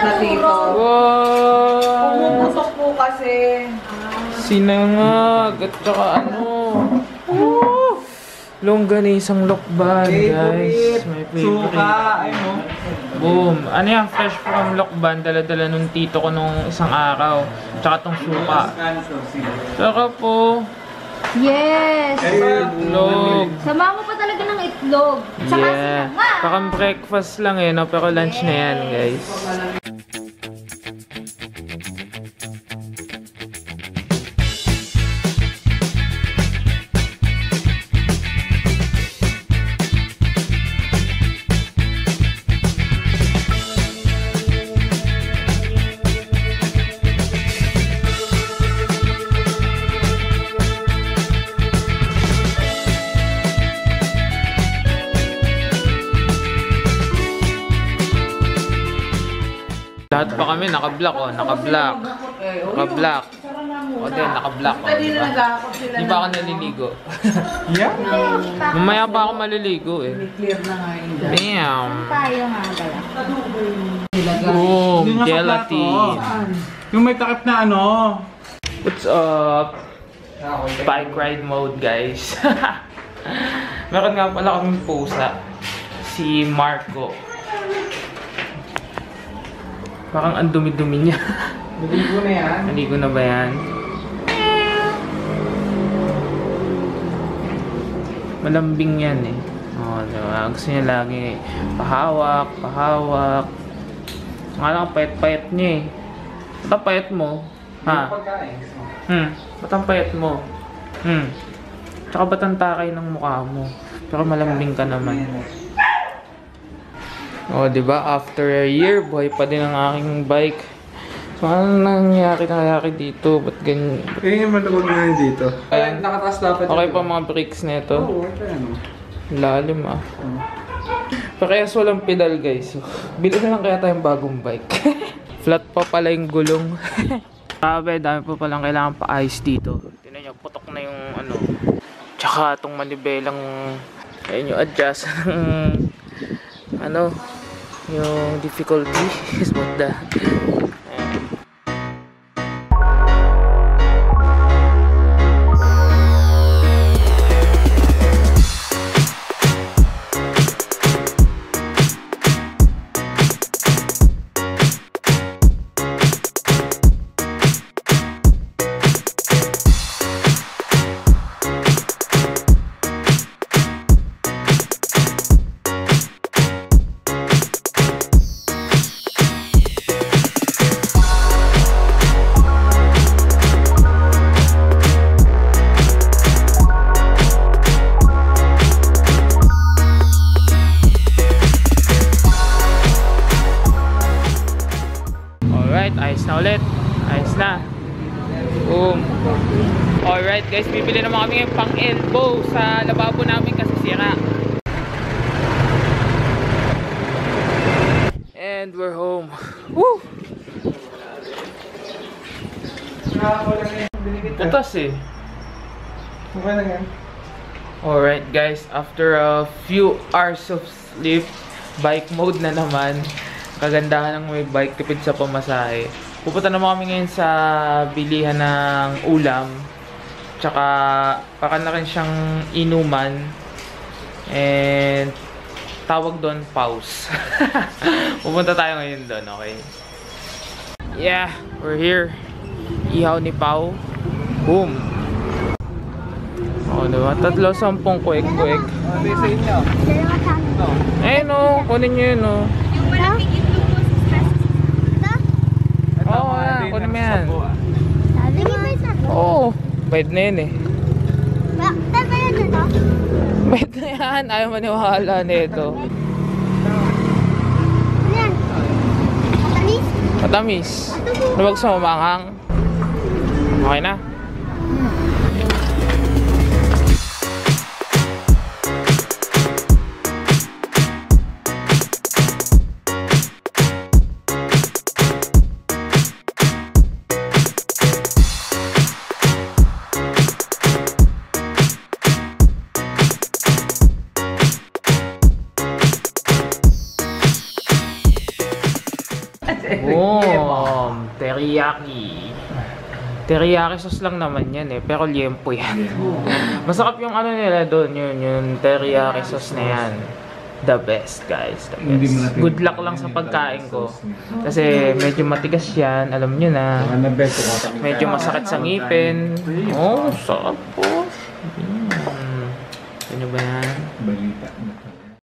na tito. Wow! Pumuputok po kasi. Sinangag at saka ano. Longganisang lokban, guys. My favorite. Suka, ano? Boom. Ano yan? Fresh from lokban. Dala-dala nung tito ko nung isang araw. Tsaka tong suka. Tsaka po. Yes! Itlog. Sama mo pa talaga ng itlog. Saka Yeah. sinanga. Parang breakfast lang eh, no? Pero lunch na yan, guys. Lahat pa kami naka-block, oh. Naka-block. Naka-block. O din, naka-block. Oh, Pwede diba? na nag-aakot sila. Hindi pa ako naliligo. Yeah? Mamaya pa ako maliligo eh. Clear na nga yun. Bam! Tayo nga pala. Boom! Hindi nga Gelatin. Yung may takip na ano. What's up? Bike ride mode, guys. Meron nga pala kaming pusa. Si Marco. Parang ang dumi-dumi niya. Naligo na yan. Naligo na ba yan? Malambing yan eh. Oo, diba? Gusto niya lagi pahawak, pahawak. Nga lang, payat-payat niya eh. Ba't ang payat mo? Ha? Ba't ang payat mo? Tsaka ba't ang takay ng mukha mo? Pero malambing ka naman. Oh, di ba? After a year, buhay pa din ang aking bike. So, ano nangyari dito? Ba't ganyan? Kaya yung malawag na yun dito. Ayan. Nakataas dapat. Okay pa mga brakes na ito. Oo, ito yan. Lalim ah. Parehas walang pedal, guys. So, bilhin na lang kaya tayong bagong bike. Flat pa pala yung gulong. Grabe, dami pa palang kailangan pa-ayos dito. Tingnan nyo, putok na yung ano. Tsaka itong manibelang ayun yung adjust ng ano, yung difficulty is what the ayos na ulit. Ayos na. Boom. Alright guys, bibili naman kami ng pang elbow sa lababo namin kasi sira. And we're home. Woo! Putas eh. Okay na yan. Alright guys, after a few hours of sleep, bike mode na naman. Kagandahan ng may bike, tipid sa pamasahe. Pupunta naman kami ngayon sa bilihan ng ulam. Tsaka, para na rin siyang inuman. And, tawag doon, pause. Pupunta tayo ngayon doon, okay? Yeah, we're here. Ihaw ni Pau. Boom! O, diba? 3-10 kuwek-kuwek. Ano sa inyo? Eh, no. Kunin nyo yun, no. Yung malaking itlog mo, 6 pesos. Ito? Oo, kunin mo yan. Sabi mo isa. Oo. Pwede na yun eh. Bakit ba yun ito? Pwede na yan. Ayaw maniwala na ito. Ano yan? Matalis? Matamis. Luwag sa mamanghang. Okay na? Boom! Teriyaki. Teriyaki sauce lang naman yan eh, pero liempo yan. Masarap yung ano nila doon, yung teriyaki sauce na yan. The best, guys. The best. Good luck lang sa pagkain ko. Kasi medyo matigas yan, alam nyo na. Medyo masakit sa ngipin. Oh, sarap po. Ano ba yan? Balita.